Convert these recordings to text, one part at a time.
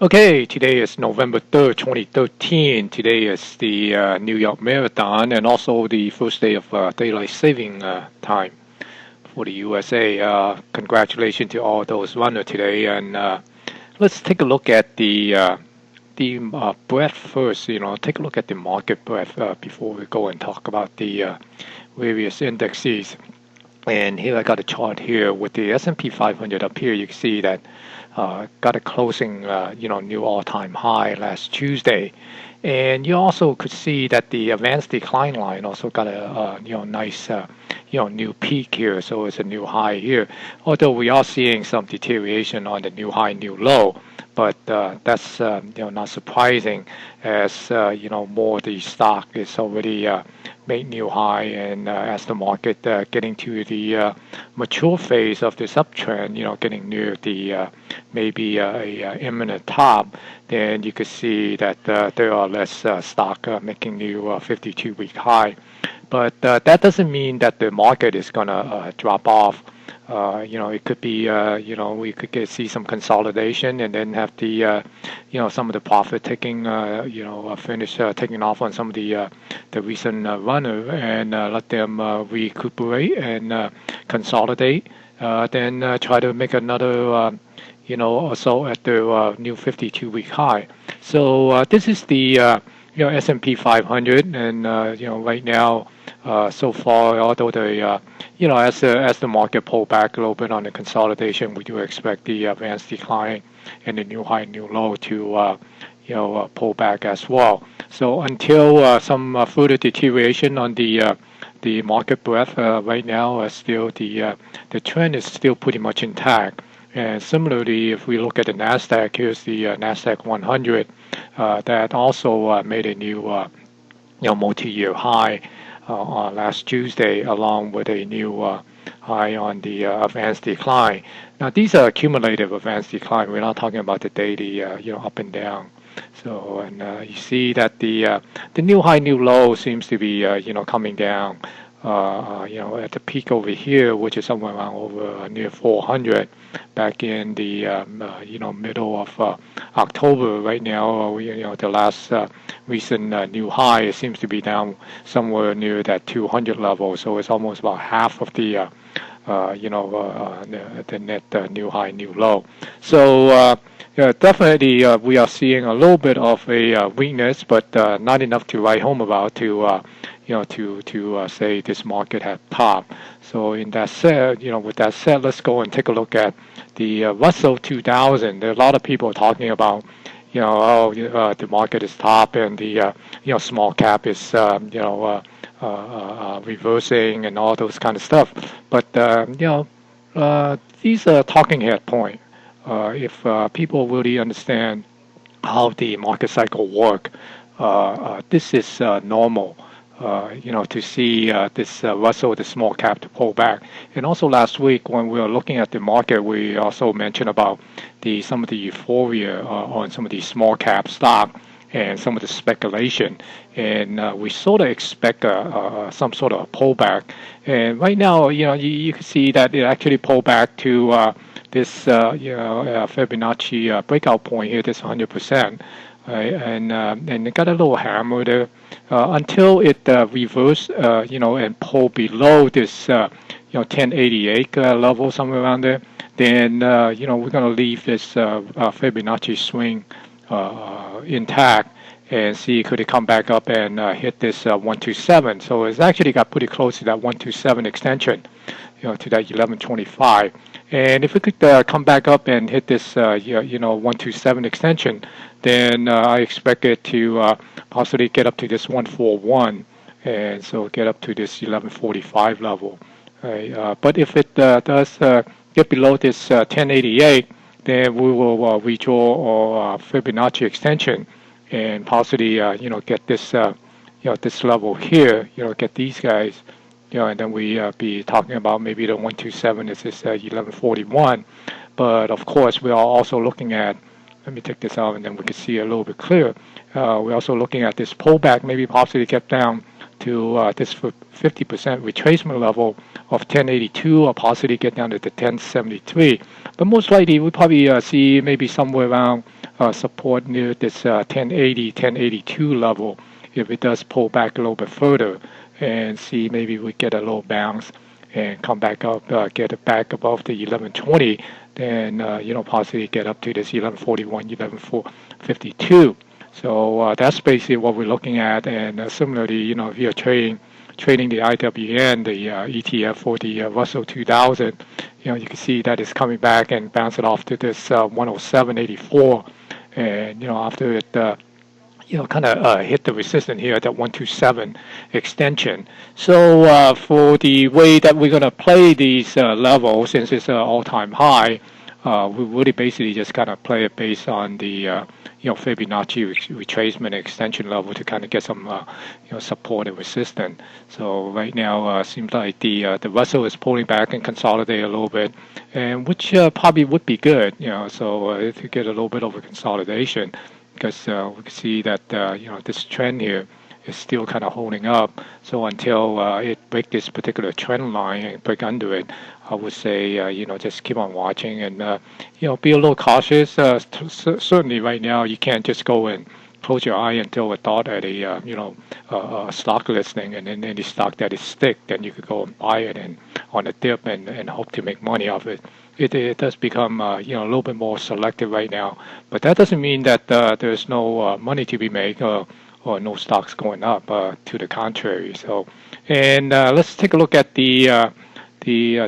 Okay, today is November 3rd, 2013. Today is the New York Marathon and also the first day of daylight saving time for the USA. Congratulations to all those runners today. And let's take a look at the breadth first. Take a look at the market breadth before we go and talk about the various indexes. And here I got a chart here with the S&P 500 up here. You can see that got a closing, new all-time high last Tuesday. And you also could see that the advanced decline line also got a nice, new peak here. So it's a new high here. Although we are seeing some deterioration on the new high, new low. But that's not surprising, as more of the stock is already made new high, and as the market getting to the mature phase of this uptrend, getting near the maybe a imminent top, then you could see that there are less stock making new 52-week high. But that doesn't mean that the market is going to drop off. It could be, we could see some consolidation and then have the, some of the profit taking, finish taking off on some of the recent runner and let them recuperate and consolidate. Then try to make another, also at the new 52-week high. So this is the S&P 500, and right now, so far, although the as the market pull back a little bit on the consolidation, we do expect the advanced decline and the new high, new low to pull back as well. So until some further deterioration on the market breadth, right now, still the trend is still pretty much intact. And similarly, if we look at the Nasdaq, here's the Nasdaq 100 that also made a new multi-year high last Tuesday, along with a new high on the advanced decline. Now, these are cumulative advanced decline. We're not talking about the daily, up and down. So, and you see that the new high, new low seems to be, coming down. At the peak over here, which is somewhere around over near 400, back in the middle of October. Right now, the last recent new high, it seems to be down somewhere near that 200 level. So it's almost about half of the the net new high, new low. So definitely we are seeing a little bit of a weakness, but not enough to write home about to say this market had topped. So in that said, with that said, let's go and take a look at the Russell 2000. There are a lot of people talking about, the market is top and the small cap is reversing and all those kind of stuff. But these are talking head point. If people really understand how the market cycle work, this is normal. To see this Russell, the small cap, to pull back. And also last week when we were looking at the market, we also mentioned about some of the euphoria on some of these small cap stock and some of the speculation. And we sort of expect some sort of pullback. And right now, you can see that it actually pulled back to this, Fibonacci breakout point here, this 100%. Right, and it got a little hammer there until it reversed, and pull below this, 1088 level, somewhere around there. Then, we're going to leave this Fibonacci swing intact and see could it come back up and hit this 127. So it's actually got pretty close to that 127 extension, to that 1125. And if it could come back up and hit this, 127 extension, then I expect it to possibly get up to this 141, and so get up to this 1145 level. Right? But if it does get below this 1088, then we will redraw our Fibonacci extension and possibly, get this, this level here, get these guys. And then we be talking about maybe the 127 is this 1141. But of course, we are also looking at, let me take this out and then we can see a little bit clearer. We're also looking at this pullback, maybe possibly get down to this 50% retracement level of 1082, or possibly get down to the 1073. But most likely, we'll probably see maybe somewhere around support near this 1080, 1082 level. If it does pull back a little bit further and see maybe we get a little bounce and come back up, get it back above the 1120, then possibly get up to this 1141, 1152. So that's basically what we're looking at. And similarly, if you're trading the IWN, the ETF for the Russell 2000, you can see that it's coming back and bouncing off to this 107.84, and after it kind of hit the resistance here at that 127 extension. So for the way that we're going to play these levels, since it's an all-time high, we really basically just kind of play it based on the Fibonacci retracement extension level to kind of get some support and resistance. So right now seems like the Russell is pulling back and consolidate a little bit, and which probably would be good. So if you get a little bit of a consolidation, because we can see that this trend here is still kind of holding up. So until it breaks this particular trend line and break under it, I would say just keep on watching and be a little cautious. Certainly right now you can't just go and close your eye until a thought at a stock listing, and then any stock that is stick, then you could go and buy it and on a dip and hope to make money off it. It does become a little bit more selective right now, but that doesn't mean that there's no money to be made or no stocks going up. To the contrary. So, and let's take a look at the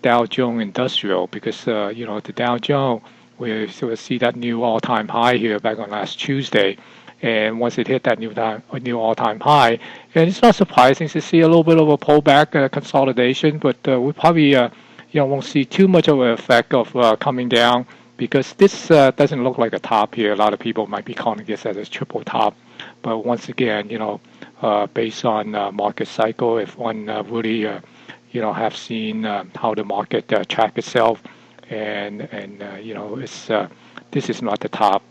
Dow Jones Industrial, because the Dow Jones, we sort of see that new all-time high here back on last Tuesday, and once it hit that new all-time high, and it's not surprising to see a little bit of a pullback, consolidation, but we probably won't see too much of an effect of coming down, because this doesn't look like a top here. A lot of people might be calling this as a triple top, but once again, based on market cycle, if one really have seen how the market track itself, and it's this is not the top.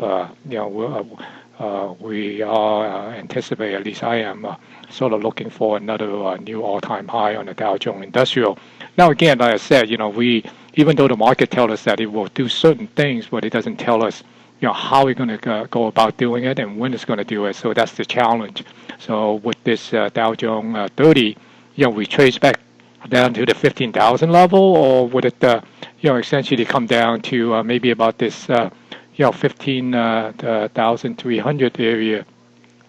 We are anticipate, at least I am, sort of looking for another new all-time high on the Dow Jones Industrial. Now again, like I said, we, even though the market tells us that it will do certain things, but it doesn't tell us how we're going to go about doing it and when it's going to do it. So that's the challenge. So with this Dow Jones 30, we trace back down to the 15,000 level, or would it essentially come down to maybe about this 15,300 area?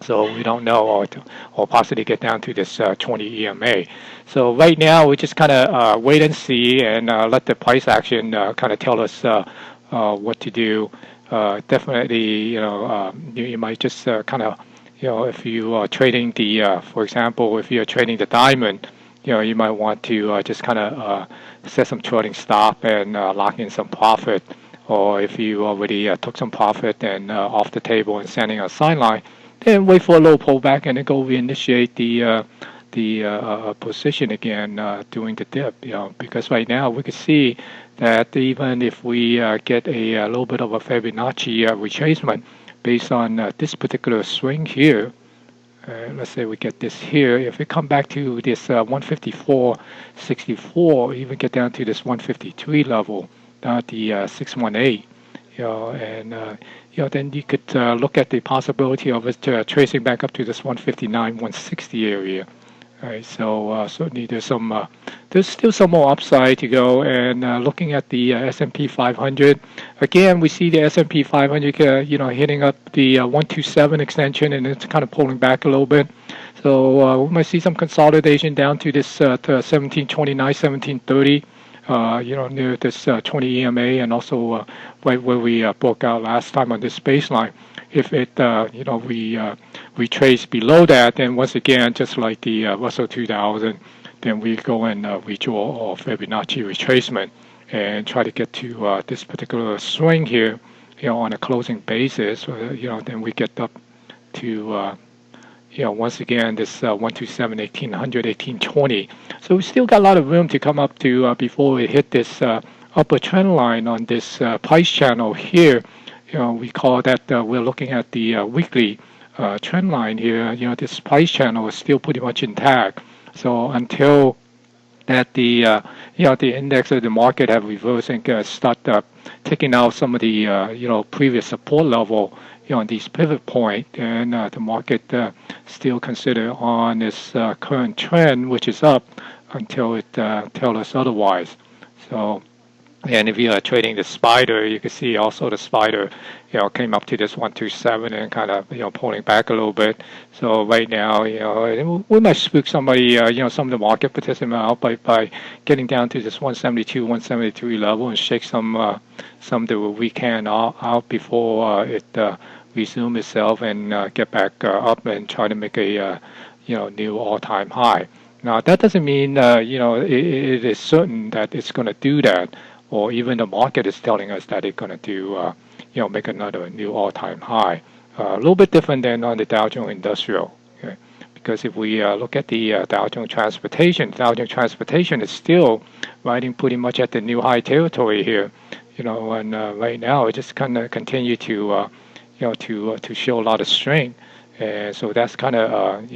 So we don't know, or possibly get down to this 20 EMA. So right now we just kind of wait and see, and let the price action kind of tell us what to do. Definitely, you might just kind of, if you are trading the, for example, if you're trading the diamond, you might want to just kind of set some trading stop and lock in some profit. Or if you already took some profit and off the table and standing on the sideline, then wait for a little pullback and then go reinitiate the position again during the dip. Because right now we can see that even if we get a little bit of a Fibonacci retracement based on this particular swing here, let's say we get this here, if we come back to this 154.64, even get down to this 153 level, down at the 618, and then you could look at the possibility of it tracing back up to this 159, 160 area. All right, so certainly there's still some more upside to go. And looking at the S&P 500, again we see the S&P 500 hitting up the 127 extension, and it's kind of pulling back a little bit. So we might see some consolidation down to this 1729, 1730. Near this 20 EMA, and also right where we broke out last time on this baseline. If it, we trace below that, then once again, just like the Russell 2000, then we go and redraw off Fibonacci retracement and try to get to this particular swing here, on a closing basis. Then we get up to once again, this 127, 1800, 1820. So we still got a lot of room to come up to before we hit this upper trend line on this price channel here. We call that we're looking at the weekly trend line here. This price channel is still pretty much intact. So until that the index of the market have reversed and start taking out some of the previous support level, on these pivot point, and the market still consider on its current trend, which is up until it tells us otherwise. So, and if you are trading the spider, you can see also the spider, came up to this 127 and kind of, pulling back a little bit. So right now, we might spook somebody, some of the market participants out by getting down to this 172, 173 level and shake some of the weekend out before it resume itself and get back up and try to make a, new all-time high. Now that doesn't mean, it is certain that it's going to do that, or even the market is telling us that it's going to do, make another new all-time high. A little bit different than on the Dow Jones Industrial. Okay? Because if we look at the Dow Jones Transportation is still riding pretty much at the new high territory here, and right now it just kind of continue to, to show a lot of strength. And so that's kind of,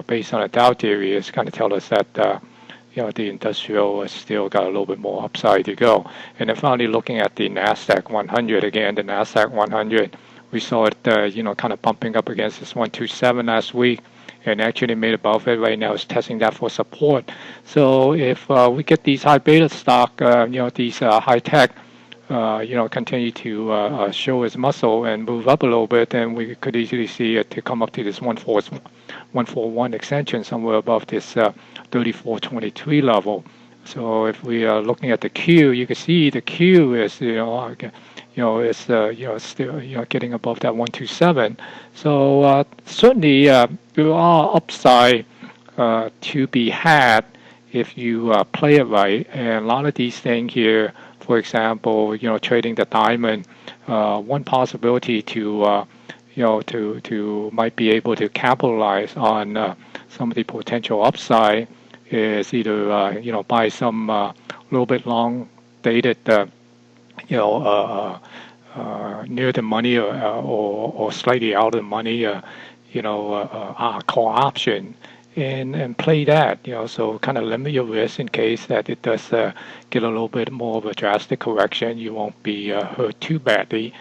based on a Dow theory, it's kind of tell us that, the industrial has still got a little bit more upside to go. And then finally looking at the NASDAQ 100 again, the NASDAQ 100, we saw it, kind of bumping up against this 127 last week and actually made above it. Right now it's testing that for support. So if we get these high beta stock, these high tech, continue to show its muscle and move up a little bit, then we could easily see it to come up to this 141 extension somewhere above this 3423 level. So if we are looking at the Q, you can see the Q is is still getting above that 127. So certainly there are upside to be had if you play it right. And a lot of these things here, for example, trading the diamond, one possibility to to might be able to capitalize on some of the potential upside is either buy some little bit long dated near the money or slightly out of the money call option and play that, so kind of limit your risk in case that it does get a little bit more of a drastic correction. You won't be hurt too badly,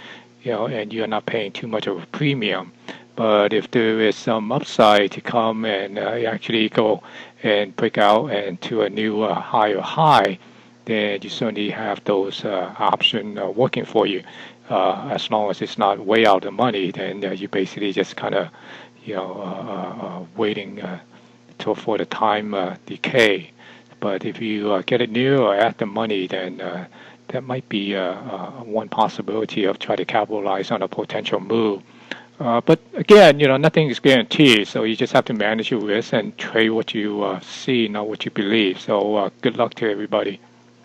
and you're not paying too much of a premium. But if there is some upside to come and actually go and break out into a new higher high, then you certainly have those options working for you. As long as it's not way out of money, then you basically just kind of, waiting for the time decay. But if you get it near or at the money, then that might be one possibility of trying to capitalize on a potential move. But again, nothing is guaranteed, so you just have to manage your risk and trade what you see, not what you believe. So good luck to everybody.